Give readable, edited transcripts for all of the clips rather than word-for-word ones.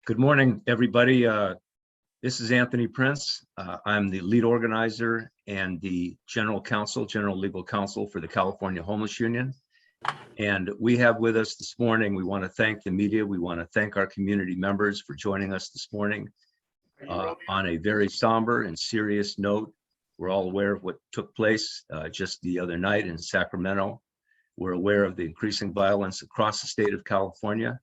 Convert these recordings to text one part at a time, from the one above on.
Good morning, everybody. This is Anthony Prince. I'm the lead organizer and the general legal counsel for the California Homeless Union. And we have with us this morning, we want to thank the media. We want to thank our community members for joining us this morning on a very somber and serious note. We're all aware of what took place just the other night in Sacramento. We're aware of the increasing violence across the state of California.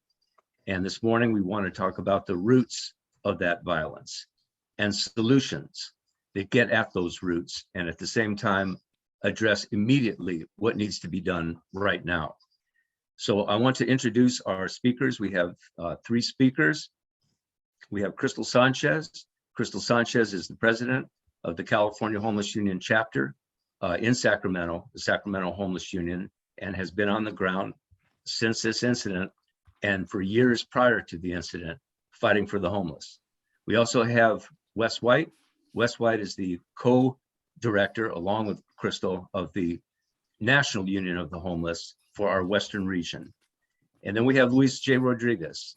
And this morning, we want to talk about the roots of that violence and solutions that get at those roots, and at the same time, address immediately what needs to be done right now. So I want to introduce our speakers. We have three speakers. We have Crystal Sanchez. Crystal Sanchez is the president of the California Homeless Union chapter in Sacramento, the Sacramento Homeless Union, and has been on the ground since this incident and for years prior to the incident, fighting for the homeless. We also have Wes White. Wes White is the co-director, along with Crystal, of the National Union of the Homeless for our Western region. And then we have Luis J. Rodriquez,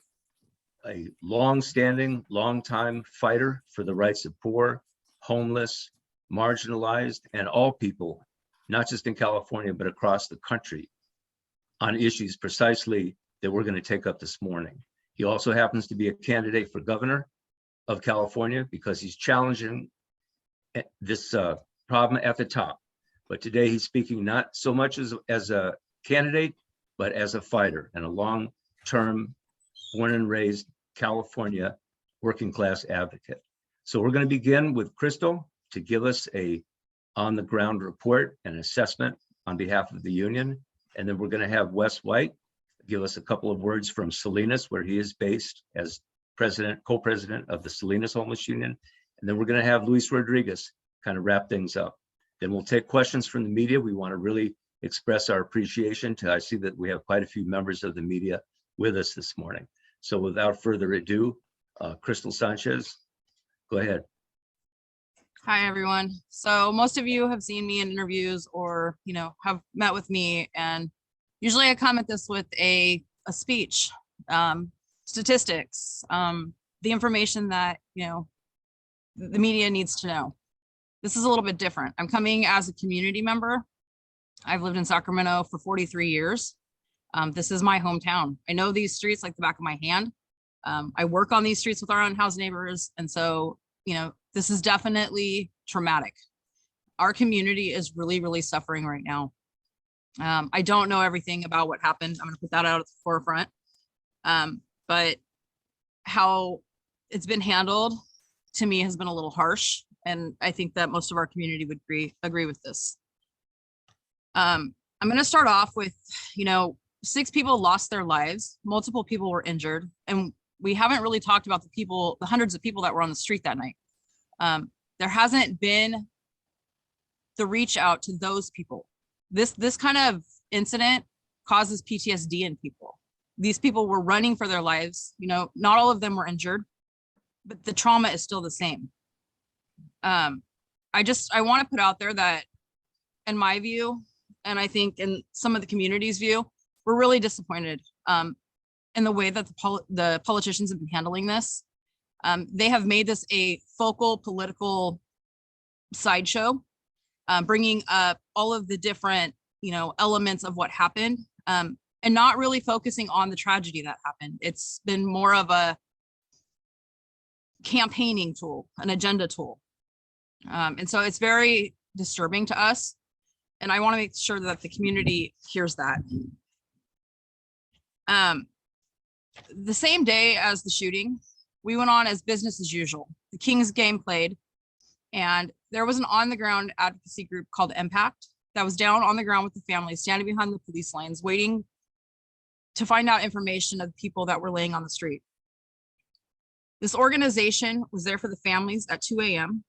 a long-standing, long-time fighter for the rights of poor, homeless, marginalized, and all people, not just in California, but across the country, on issues precisely that we're going to take up this morning. He also happens to be a candidate for governor of California because he's challenging this problem at the top. But today he's speaking not so much as a candidate, but as a fighter and a long-term, born and raised California working class advocate. So we're going to begin with Crystal to give us a on-the-ground report and assessment on behalf of the union. And then we're going to have Wes White give us a couple of words from Salinas, where he is based as co-president of the Salinas Homeless Union. And then we're going to have Luis Rodriguez kind of wrap things up. Then we'll take questions from the media. We want to really express our appreciation I see that we have quite a few members of the media with us this morning. So without further ado, Crystal Sanchez, go ahead. Hi, everyone. So most of you have seen me in interviews or, have met with me, and usually I comment this with a speech, statistics, the information that, the media needs to know. This is a little bit different. I'm coming as a community member. I've lived in Sacramento for 43 years. This is my hometown. I know these streets like the back of my hand. I work on these streets with our unhoused neighbors. And so, this is definitely traumatic. Our community is really, really suffering right now. I don't know everything about what happened. I'm going to put that out at the forefront. But how it's been handled to me has been a little harsh. And I think that most of our community would agree with this. I'm going to start off with, 6 people lost their lives. Multiple people were injured. And we haven't really talked about the hundreds of people that were on the street that night. There hasn't been the reach out to those people. This kind of incident causes PTSD in people. These people were running for their lives. Not all of them were injured, but the trauma is still the same. I want to put out there that in my view, and I think in some of the community's view, we're really disappointed in the way that the politicians have been handling this. They have made this a focal political sideshow, bringing up all of the different, elements of what happened, and not really focusing on the tragedy that happened. It's been more of a campaigning tool, an agenda tool. And so it's very disturbing to us. And I want to make sure that the community hears that. The same day as the shooting, we went on as business as usual. The Kings game played, and there was an on-the-ground advocacy group called Impact that was down on the ground with the families, standing behind the police lanes, waiting to find out information of people that were laying on the street. This organization was there for the families at 2 a.m.,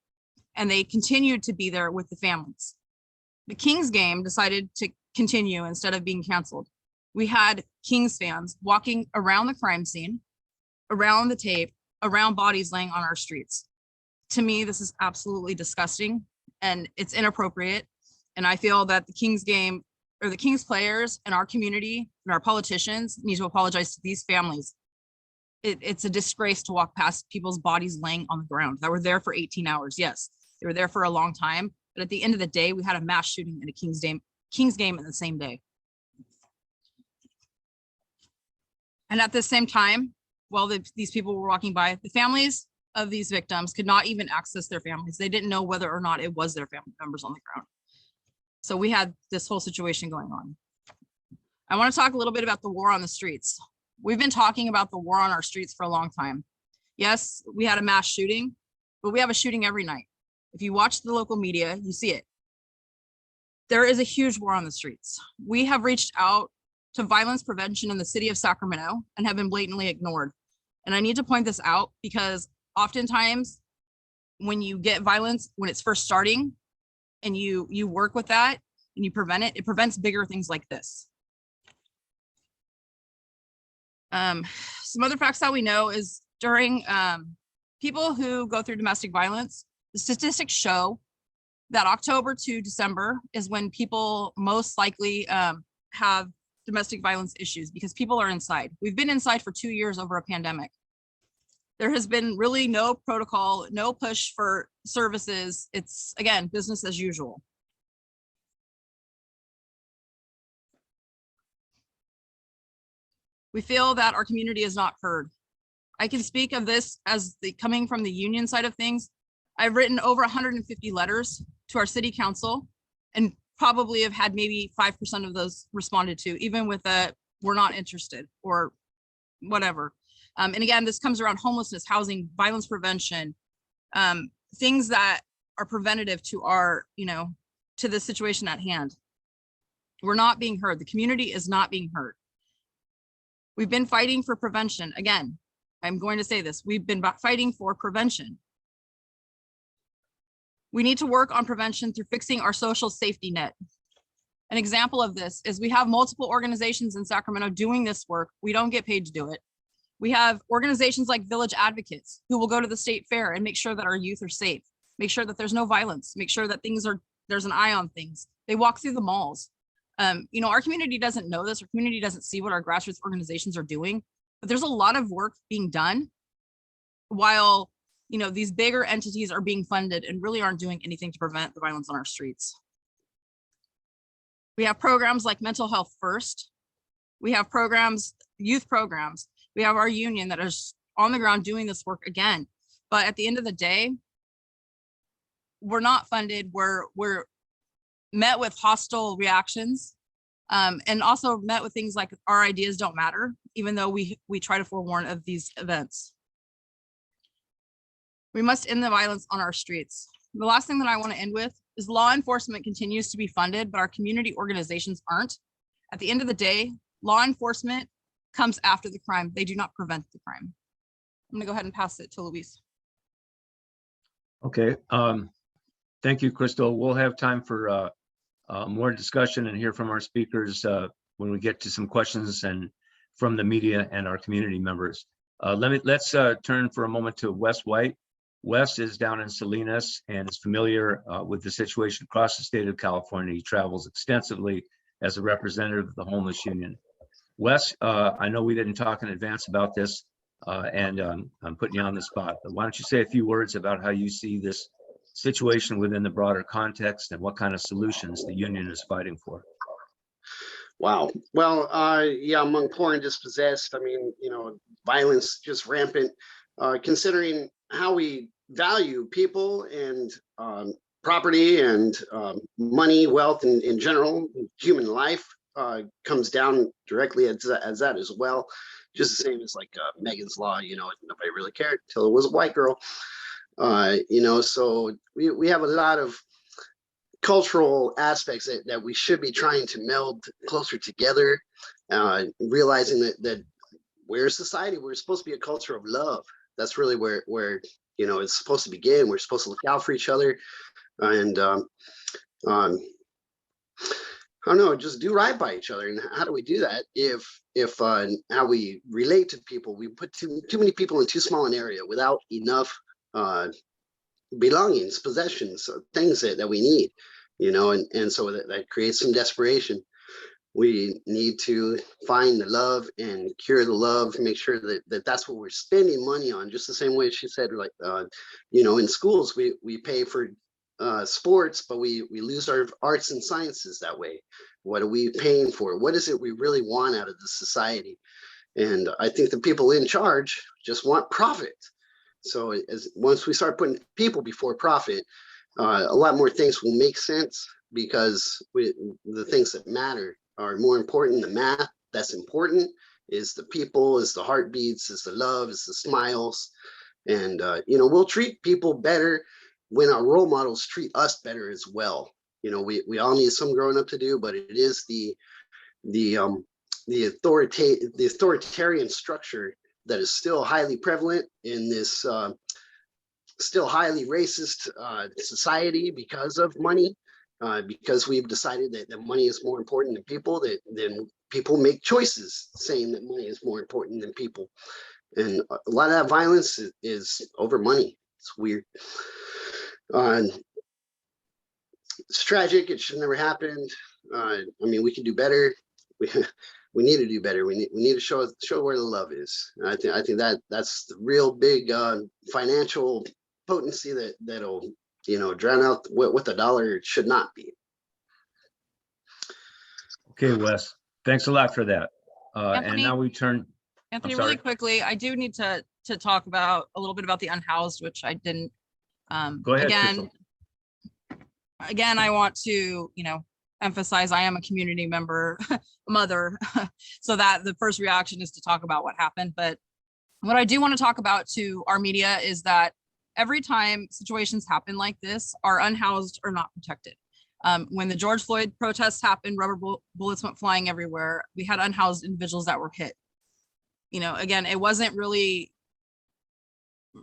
and they continued to be there with the families. The Kings game decided to continue instead of being canceled. We had Kings fans walking around the crime scene, around the tape, around bodies laying on our streets. To me, this is absolutely disgusting and it's inappropriate. And I feel that the Kings game, or the Kings players and our community and our politicians need to apologize to these families. it's a disgrace to walk past people's bodies laying on the ground that were there for 18 hours. Yes, they were there for a long time, but at the end of the day, we had a mass shooting in a Kings game in the same day. And at the same time, while these people were walking by, the families of these victims could not even access their families. They didn't know whether or not it was their family members on the ground. So we had this whole situation going on. I want to talk a little bit about the war on the streets. We've been talking about the war on our streets for a long time. Yes, we had a mass shooting, but we have a shooting every night. If you watch the local media, you see it. There is a huge war on the streets. We have reached out to violence prevention in the city of Sacramento and have been blatantly ignored. And I need to point this out because oftentimes when you get violence, when it's first starting and you work with that and you prevent it, it prevents bigger things like this. Some other facts that we know is during people who go through domestic violence, the statistics show that October to December is when people most likely have domestic violence issues because people are inside. We've been inside for 2 years over a pandemic. There has been really no protocol, no push for services. It's, again, business as usual. We feel that our community is not heard. I can speak of this as coming from the union side of things. I've written over 150 letters to our city council and probably have had maybe 5% of those responded to, even with a we're not interested or whatever. And again, this comes around homelessness, housing, violence prevention, things that are preventative to our, to the situation at hand. We're not being heard. The community is not being heard. We've been fighting for prevention. Again, I'm going to say this, we've been fighting for prevention. We need to work on prevention through fixing our social safety net. An example of this is we have multiple organizations in Sacramento doing this work. We don't get paid to do it. We have organizations like Village Advocates who will go to the state fair and make sure that our youth are safe, make sure that there's no violence, make sure that there's an eye on things. They walk through the malls. Our community doesn't know this. Our community doesn't see what our grassroots organizations are doing, but there's a lot of work being done while, these bigger entities are being funded and really aren't doing anything to prevent the violence on our streets. We have programs like Mental Health First. We have programs, youth programs. We have our union that is on the ground doing this work again. But at the end of the day, we're not funded. We're met with hostile reactions and also met with things like our ideas don't matter, even though we try to forewarn of these events. We must end the violence on our streets. The last thing that I want to end with is law enforcement continues to be funded, but our community organizations aren't. At the end of the day, law enforcement comes after the crime. They do not prevent the crime. I'm gonna go ahead and pass it to Luis. Okay, thank you, Crystal. We'll have time for more discussion and hear from our speakers when we get to some questions and from the media and our community members. Let's turn for a moment to Wes White. Wes is down in Salinas and is familiar with the situation across the state of California. He travels extensively as a representative of the Homeless Union. Wes, I know we didn't talk in advance about this, and I'm putting you on the spot, but why don't you say a few words about how you see this situation within the broader context and what kind of solutions the union is fighting for? Wow. Well, yeah, among poor and dispossessed, violence just rampant, considering how we value people and property and money, wealth in general, human life comes down directly as that as well. Just the same as like Megan's Law, nobody really cared until it was a white girl. So we have a lot of cultural aspects that we should be trying to meld closer together, realizing that we're a society, we're supposed to be a culture of love. That's really where it's supposed to begin. We're supposed to look out for each other and I don't know, just do right by each other. And how do we do that if how we relate to people, we put too many people in too small an area without enough belongings, possessions, things that we need, and so that creates some desperation. We need to find the love and cure the love, make sure that that's what we're spending money on. Just the same way she said, like, in schools, we pay for sports, but we lose our arts and sciences that way. What are we paying for? What is it we really want out of the society? And I think the people in charge just want profit. So once we start putting people before profit, a lot more things will make sense, because the things that matter are more important. The math that's important is the people, is the heartbeats, is the love, is the smiles. And, we'll treat people better when our role models treat us better as well. We all need some growing up to do, but it is the authoritarian structure that is still highly prevalent in this still highly racist society because of money, because we've decided that money is more important than people, then people make choices saying that money is more important than people. And a lot of that violence is over money. It's weird. It's tragic. It should never happen. We can do better. We need to do better. We need to show where the love is. And I think that's the real big financial potency that'll drown out what the dollar should not be. Okay, Wes, thanks a lot for that. And Anthony? now we turn. Anthony, I'm really sorry. quickly, I do need to talk about a little bit about the unhoused, which I didn't. Go ahead, Crystal. Again, I want to, emphasize I am a community member, mother, so that the first reaction is to talk about what happened. But what I do want to talk about to our media is that every time situations happen like this, our unhoused are not protected. When the George Floyd protests happened, rubber bullets went flying everywhere. We had unhoused individuals that were hit. Again, it wasn't really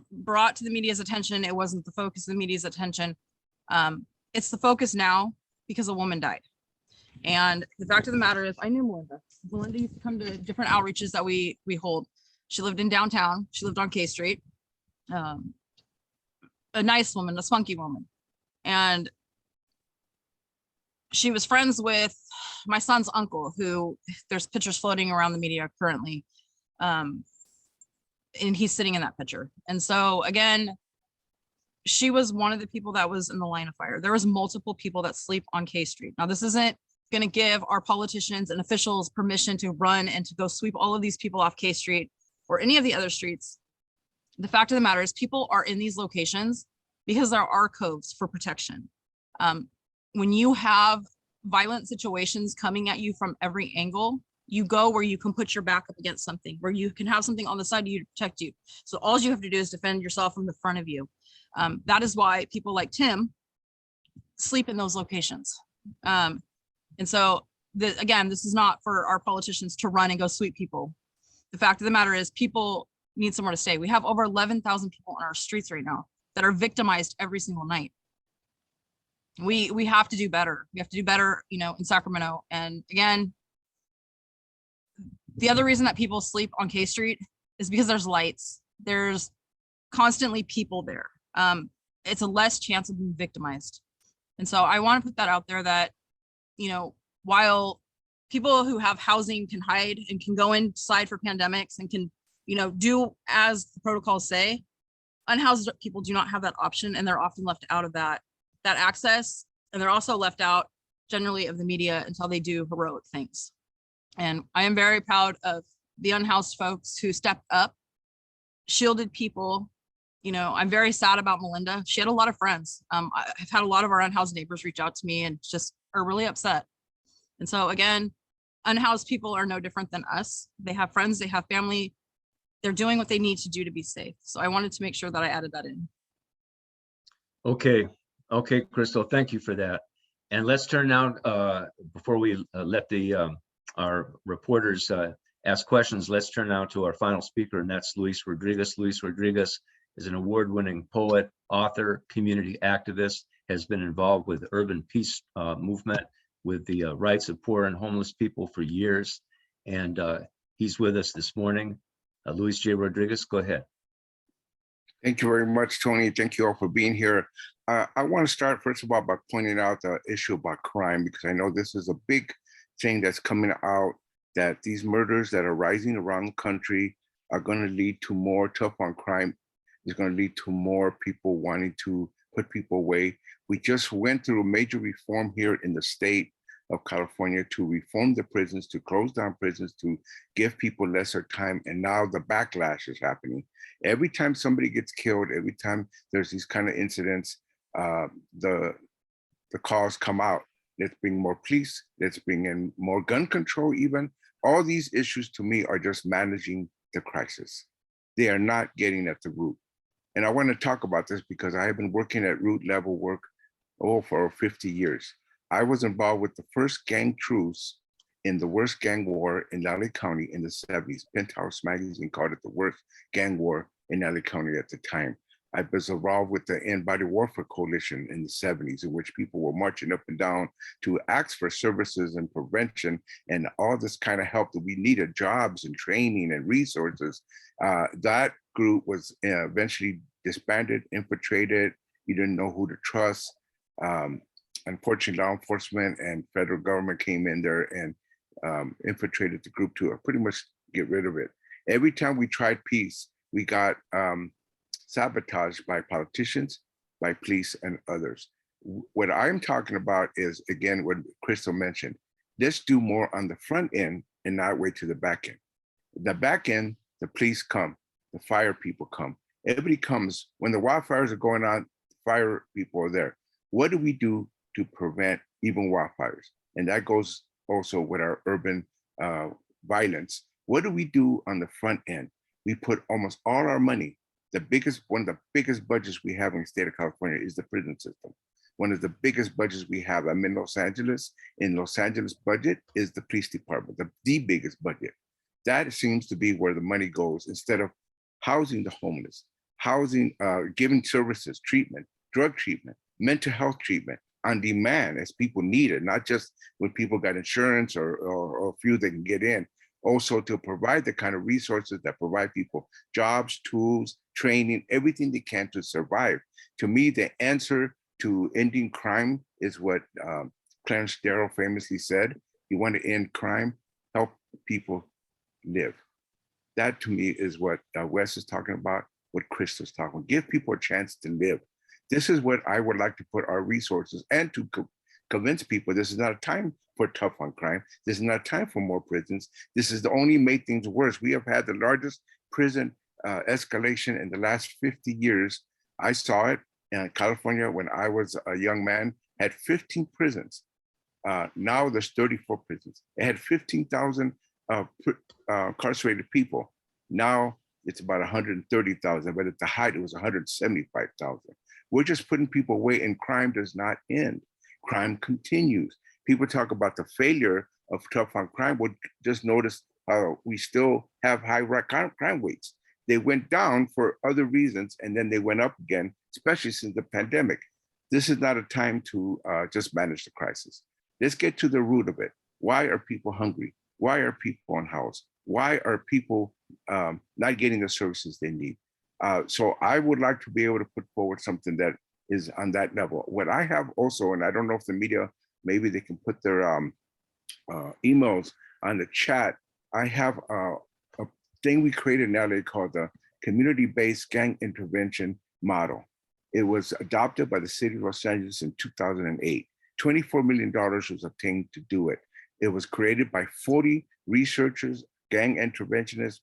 brought to the media's attention. It wasn't the focus of the media's attention. It's the focus now because a woman died. And the fact of the matter is, I knew Melinda. Melinda used to come to different outreaches that we hold. She lived in downtown. She lived on K Street. A nice woman, a spunky woman. And she was friends with my son's uncle, who there's pictures floating around the media currently. And he's sitting in that picture. And so again, she was one of the people that was in the line of fire. There was multiple people that sleep on K Street. Now, this isn't going to give our politicians and officials permission to run and to go sweep all of these people off K Street or any of the other streets. The fact of the matter is, people are in these locations because there are codes for protection. When you have violent situations coming at you from every angle, you go where you can put your back up against something, where you can have something on the side of you to protect you. So all you have to do is defend yourself from the front of you. That is why people like Tim sleep in those locations. And so, again, this is not for our politicians to run and go sweep people. The fact of the matter is, people need somewhere to stay. We have over 11,000 people on our streets right now that are victimized every single night. We have to do better. We have to do better, in Sacramento. And again, the other reason that people sleep on K Street is because there's lights. There's constantly people there. It's a less chance of being victimized. And so I want to put that out there that, while people who have housing can hide and can go inside for pandemics and can, do as the protocols say, unhoused people do not have that option, and they're often left out of that access. And they're also left out generally of the media until they do heroic things. And I am very proud of the unhoused folks who stepped up, shielded people. I'm very sad about Melinda. She had a lot of friends. I've had a lot of our unhoused neighbors reach out to me and just are really upset. And so again, unhoused people are no different than us. They have friends, they have family. They're doing what they need to do to be safe. So I wanted to make sure that I added that in. Okay, Crystal, thank you for that. And let's turn now, before we let our reporters ask questions, let's turn now to our final speaker, and that's Luis Rodriguez. Luis Rodriguez is an award-winning poet, author, community activist, has been involved with the urban peace movement, with the rights of poor and homeless people for years. And he's with us this morning. Luis J. Rodriguez, go ahead. Thank you very much, Tony. Thank you all for being here. I want to start, first of all, by pointing out the issue about crime, because I know this is a big thing that's coming out, that these murders that are rising around the country are going to lead to more tough on crime. It's going to lead to more people wanting to put people away. We just went through a major reform here in the state of California to reform the prisons, to close down prisons, to give people lesser time. And now the backlash is happening. Every time somebody gets killed, every time there's these kind of incidents, the calls come out. Let's bring more police. Let's bring in more gun control even. All these issues to me are just managing the crisis. They are not getting at the root. And I want to talk about this because I have been working at root level work for 50 years. I was involved with the first gang truce in the worst gang war in LA County in the 70s. Penthouse magazine called it the worst gang war in LA County at the time. I was involved with the End Body Warfare Coalition in the 70s, in which people were marching up and down to ask for services and prevention and all this kind of help that we needed, jobs and training and resources. That group was eventually disbanded, infiltrated. You didn't know who to trust. Unfortunately, law enforcement and federal government came in there and infiltrated the group to pretty much get rid of it. Every time we tried peace, we got sabotaged by politicians, by police and others. What I'm talking about is, again, what Crystal mentioned, let's do more on the front end and not wait to the back end. The back end, the police come, the fire people come. Everybody comes. When the wildfires are going on, fire people are there. What do we do to prevent even wildfires? And that goes also with our urban violence. What do we do on the front end? We put almost all our money. One of the biggest budgets we have in the state of California is the prison system. One of the biggest budgets we have. I'm in Los Angeles. In Los Angeles budget is the police department, the biggest budget. That seems to be where the money goes instead of housing the homeless, giving services, treatment, drug treatment, mental health treatment on demand as people need it, not just when people got insurance or a few they can get in. Also to provide the kind of resources that provide people jobs, tools, training, everything they can to survive. To me, the answer to ending crime is what Clarence Darrow famously said. You want to end crime, help people live. That to me is what Wes is talking about, what Chris is talking about. Give people a chance to live. This is what I would like to put our resources and to convince people this is not a time for tough on crime. This is not a time for more prisons. This is the only made things worse. We have had the largest prison escalation in the last 50 years. I saw it in California when I was a young man, had 15 prisons. Now there's 34 prisons. It had 15,000 incarcerated people. Now it's about 130,000, but at the height it was 175,000. We're just putting people away and crime does not end. Crime continues. People talk about the failure of tough on crime. Well, just notice how we still have high crime rates. They went down for other reasons and then they went up again, especially since the pandemic. This is not a time to just manage the crisis. Let's get to the root of it. Why are people hungry? Why are people unhoused? Why are people not getting the services they need? So I would like to be able to put forward something that is on that level. What I have also, and I don't know if the media, maybe they can put their emails on the chat. I have a thing we created in LA called the Community-Based Gang Intervention Model. It was adopted by the city of Los Angeles in 2008. $24 million was obtained to do it. It was created by 40 researchers, gang interventionists,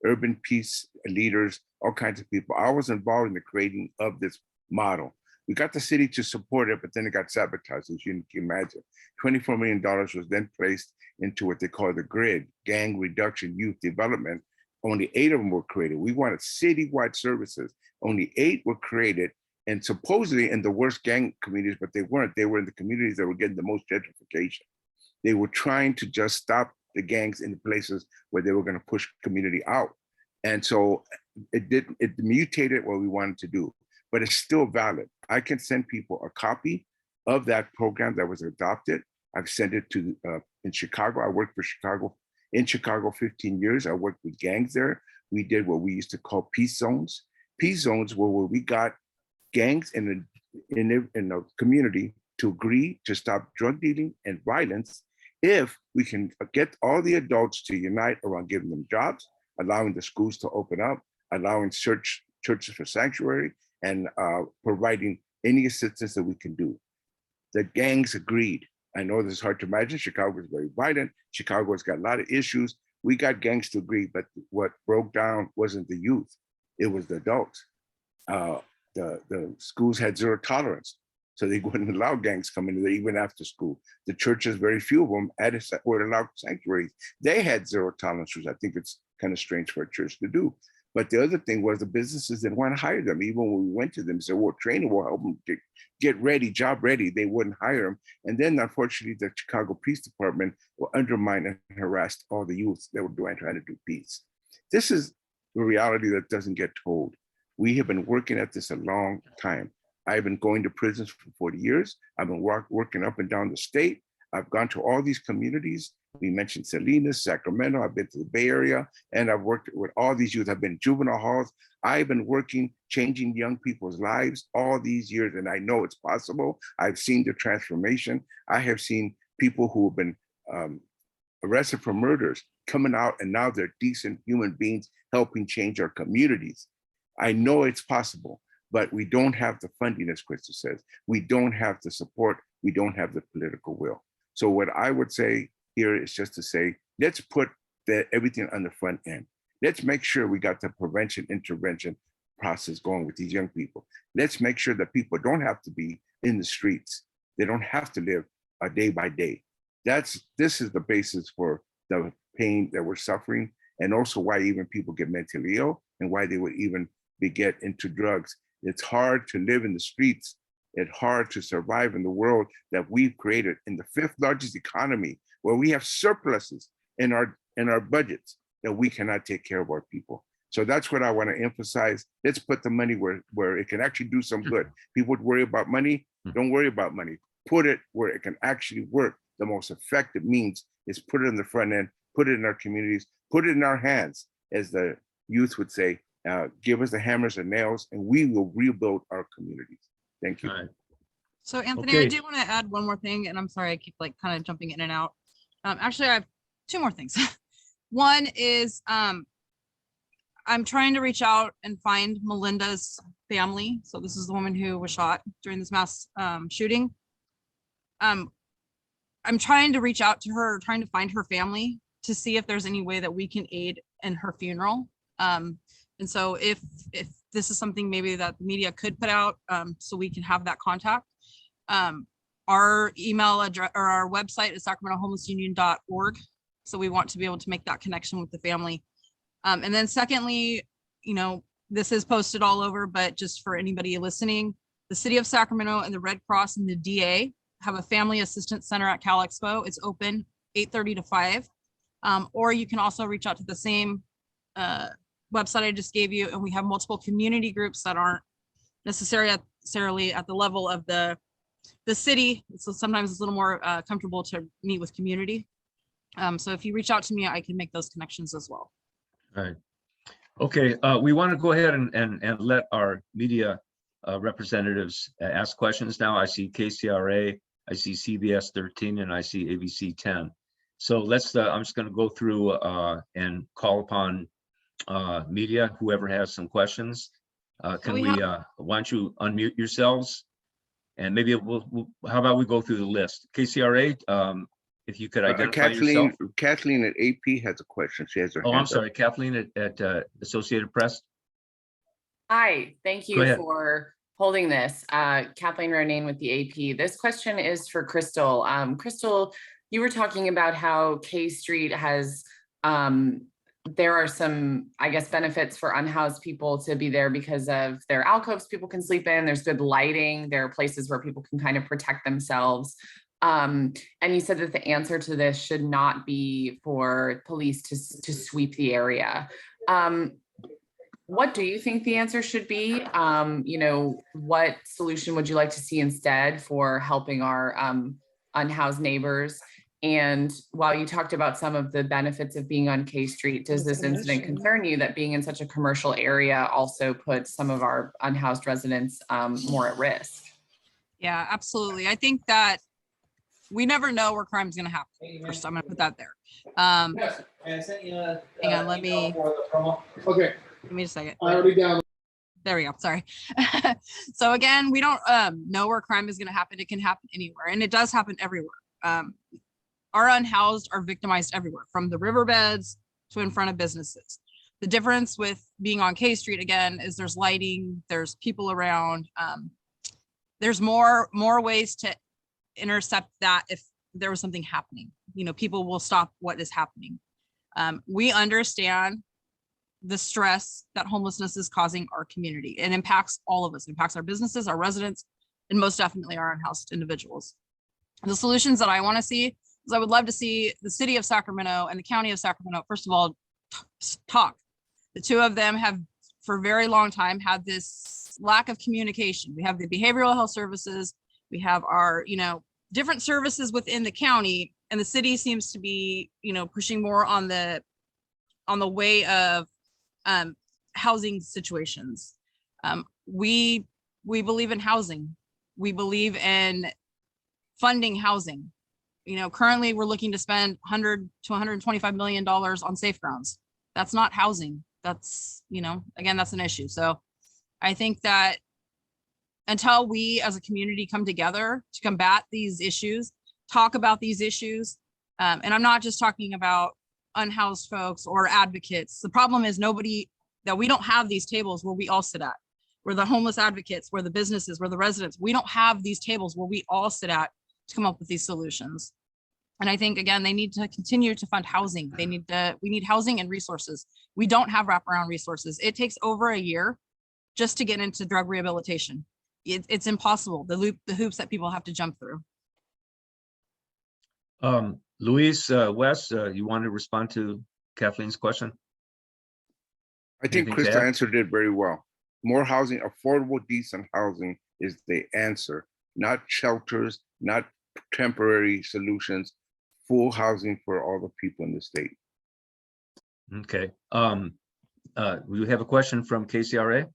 urban peace leaders, all kinds of people. I was involved in the creating of this model. We got the city to support it, but then it got sabotaged, as you can imagine. $24 million was then placed into what they call the GRID, Gang Reduction Youth Development. Only 8 of them were created. We wanted citywide services. Only 8 were created, and supposedly in the worst gang communities, but they weren't. They were in the communities that were getting the most gentrification. They were trying to just stop the gangs in the places where they were going to push community out. And so it mutated what we wanted to do, but it's still valid. I can send people a copy of that program that was adopted. I've sent it to in Chicago. I worked for Chicago. In Chicago, 15 years, I worked with gangs there. We did what we used to call peace zones. Peace zones were where we got gangs in the community to agree to stop drug dealing and violence if we can get all the adults to unite around giving them jobs, allowing the schools to open up, allowing churches for sanctuary, and providing any assistance that we can do. The gangs agreed. I know this is hard to imagine. Chicago is very violent. Chicago's got a lot of issues. We got gangs to agree, but what broke down wasn't the youth, it was the adults. The schools had zero tolerance, so they wouldn't allow gangs coming in even after school. The churches, very few of them would allow sanctuaries. They had zero tolerance, which I think it's kind of strange for a church to do. But the other thing was the businesses didn't want to hire them. Even when we went to them and said, well, training will help them get ready, job ready, they wouldn't hire them. And then unfortunately, the Chicago Police Department will undermine and harass all the youth that were trying to do peace. This is the reality that doesn't get told. We have been working at this a long time. I've been going to prisons for 40 years. I've been working up and down the state. I've gone to all these communities. We mentioned Salinas, Sacramento. I've been to the Bay Area, and I've worked with all these youth. I've been in juvenile halls. I've been working, changing young people's lives all these years, and I know it's possible. I've seen the transformation. I have seen people who have been arrested for murders coming out, and now they're decent human beings helping change our communities. I know it's possible, but we don't have the funding, as Krista says. We don't have the support. We don't have the political will. So what I would say here is just to say, let's put everything on the front end. Let's make sure we got the prevention intervention process going with these young people. Let's make sure that people don't have to be in the streets. They don't have to live day by day. This is the basis for the pain that we're suffering, and also why even people get mentally ill and why they would even get into drugs. It's hard to live in the streets. It's hard to survive in the world that we've created in the 5th largest economy, where we have surpluses in our budgets that we cannot take care of our people. So that's what I want to emphasize. Let's put the money where it can actually do some good. People would worry about money. Don't worry about money. Put it where it can actually work. The most effective means is put it in the front end, put it in our communities, put it in our hands, as the youth would say. Give us the hammers and nails, and we will rebuild our communities. Thank you. All right. So Anthony, Okay. I do want to add one more thing, and I'm sorry, I keep like kind of jumping in and out. Actually, I have 2 more things. One is I'm trying to reach out and find Melinda's family. So this is the woman who was shot during this mass shooting. I'm trying to reach out to her, trying to find her family to see if there's any way that we can aid in her funeral. And so if this is something maybe that the media could put out, so we can have that contact. Our email address or our website is sacramentohomelessunion.org. So we want to be able to make that connection with the family. And then secondly, you know, this is posted all over, but just for anybody listening, the city of Sacramento and the Red Cross and the DA have a family assistance center at Cal Expo. It's open 8:30 to 5. Or you can also reach out to the same website I just gave you, and we have multiple community groups that aren't necessarily at the level of the city. So sometimes it's a little more comfortable to meet with community. So if you reach out to me, I can make those connections as well. All right. Okay, we want to go ahead and let our media representatives ask questions now. I see KCRA, I see CBS 13, and I see ABC 10. So let's, I'm just going to go through and call upon media, whoever has some questions. Why don't you unmute yourselves? And maybe how about we go through the list? KCRA, if you could identify yourself. Kathleen at AP has a question. She has her hand I'm up. sorry, Kathleen at Associated Press. Hi, thank you for holding this. Kathleen Ronayne with the AP. This question is for Crystal. Crystal, you were talking about how K Street has, there are some, I guess, benefits for unhoused people to be there because of their alcoves people can sleep in. There's good lighting. There are places where people can kind of protect themselves. And you said that the answer to this should not be for police to sweep the area. What do you think the answer should be? You know, what solution would you like to see instead for helping our unhoused neighbors? And while you talked about some of the benefits of being on K Street, does this incident concern you that being in such a commercial area also puts some of our unhoused residents more at risk? Yeah, absolutely. I think that we never know where crime's gonna happen. First, I'm gonna put that there. Hang on, let me just a second. I already down. There we go. Sorry. So again, we don't know where crime is going to happen. It can happen anywhere, and it does happen everywhere. Our unhoused are victimized everywhere, from the riverbeds to in front of businesses. The difference with being on K Street again is there's lighting, there's people around. There's more ways to intercept that if there was something happening. You know, people will stop what is happening. We understand the stress that homelessness is causing our community. It impacts all of us. It impacts our businesses, our residents, and most definitely our unhoused individuals. The solutions that I want to see is I would love to see the city of Sacramento and the county of Sacramento, first of all, talk. The two of them have for a very long time had this lack of communication. We have the behavioral health services, we have our, different services within the county, and the city seems to be, pushing more on the way of housing situations. We believe in housing. We believe in funding housing. Currently we're looking to spend $100 to $125 million on safe grounds. That's not housing. That's, again, that's an issue. So I think that until we as a community come together to combat these issues, talk about these issues, and I'm not just talking about unhoused folks or advocates. The problem is that we don't have these tables where we all sit at. We're the homeless advocates, we're the businesses, we're the residents. We don't have these tables where we all sit at to come up with these solutions. And I think, again, they need to continue to fund housing. We need housing and resources. We don't have wraparound resources. It takes over a year just to get into drug rehabilitation. It's impossible, the hoops that people have to jump through. Luis, Wes, you want to respond to Kathleen's question? I think Anything to Krista add? answered it very well. More housing, affordable, decent housing is the answer, not shelters, not temporary solutions, full housing for all the people in the state. Okay. We have a question from KCRA.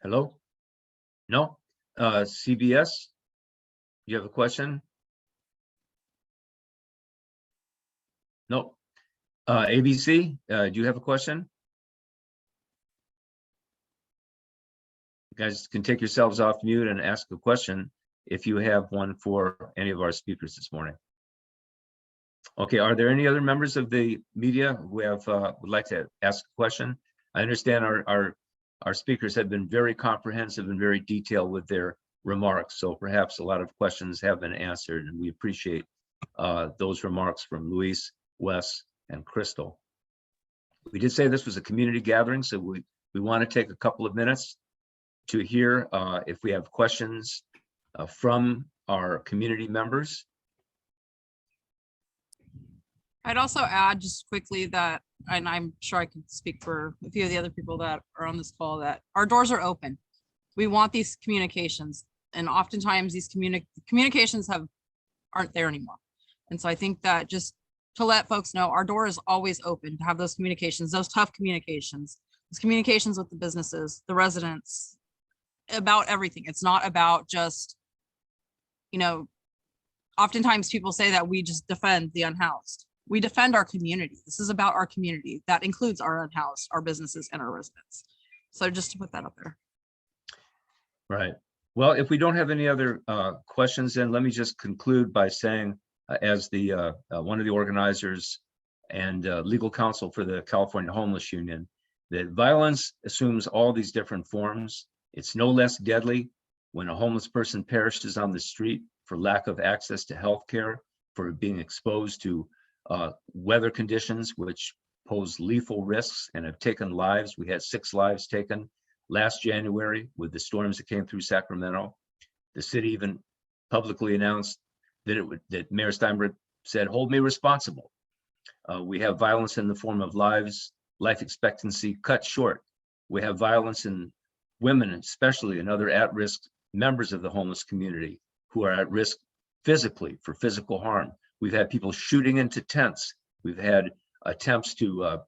Hello? No? CBS, you have a question? No. ABC, do you have a question? You guys can take yourselves off mute and ask a question if you have one for any of our speakers this morning. Okay, are there any other members of the media who would like to ask a question? I understand our speakers have been very comprehensive and very detailed with their remarks, so perhaps a lot of questions have been answered, and we appreciate those remarks from Luis, Wes, and Crystal. We did say this was a community gathering, so we want to take a couple of minutes to hear if we have questions from our community members. I'd also add just quickly that, and I'm sure I can speak for a few of the other people that are on this call, that our doors are open. We want these communications, and oftentimes these communications aren't there anymore. And so I think that just to let folks know, our door is always open to have those communications, those tough communications, those communications with the businesses, the residents, about everything. It's not about just, oftentimes people say that we just defend the unhoused. We defend our community. This is about our community. That includes our unhoused, our businesses, and our residents. So just to put that up there. Right. Well, if we don't have any other questions, then let me just conclude by saying, as the one of the organizers and legal counsel for the California Homeless Union, that violence assumes all these different forms. It's no less deadly when a homeless person perishes on the street for lack of access to health care, for being exposed to weather conditions which pose lethal risks and have taken lives. We had 6 lives taken last January with the storms that came through Sacramento. The city even publicly announced that Mayor Steinberg said, "Hold me responsible." We have violence in the form of life expectancy cut short. We have violence in women, especially, and other at-risk members of the homeless community who are at risk physically for physical harm. We've had people shooting into tents. We've had attempts to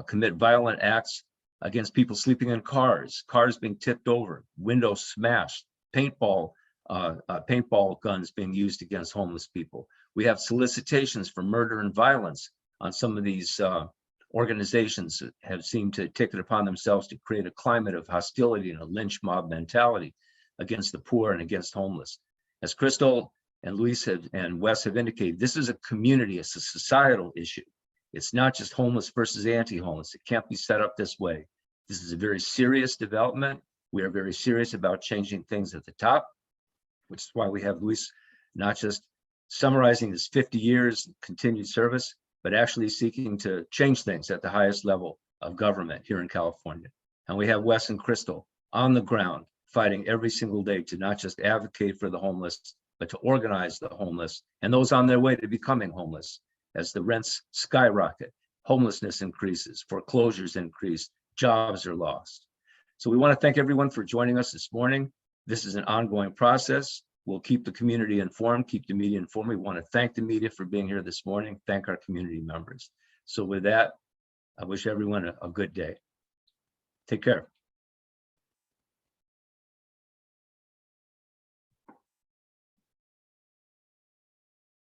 commit violent acts against people sleeping in cars, cars being tipped over, windows smashed, paintball guns being used against homeless people. We have solicitations for murder and violence on some of these organizations that have seemed to take it upon themselves to create a climate of hostility and a lynch mob mentality against the poor and against homeless. As Crystal and Luis and Wes have indicated, this is a community, it's a societal issue. It's not just homeless versus anti-homeless. It can't be set up this way. This is a very serious development. We are very serious about changing things at the top, which is why we have Luis not just summarizing his 50 years continued service, but actually seeking to change things at the highest level of government here in California. And we have Wes and Crystal on the ground fighting every single day to not just advocate for the homeless, but to organize the homeless and those on their way to becoming homeless. As the rents skyrocket, homelessness increases, foreclosures increase, jobs are lost. So we want to thank everyone for joining us this morning. This is an ongoing process. We'll keep the community informed, keep the media informed. We want to thank the media for being here this morning, thank our community members. So with that, I wish everyone a good day. Take care.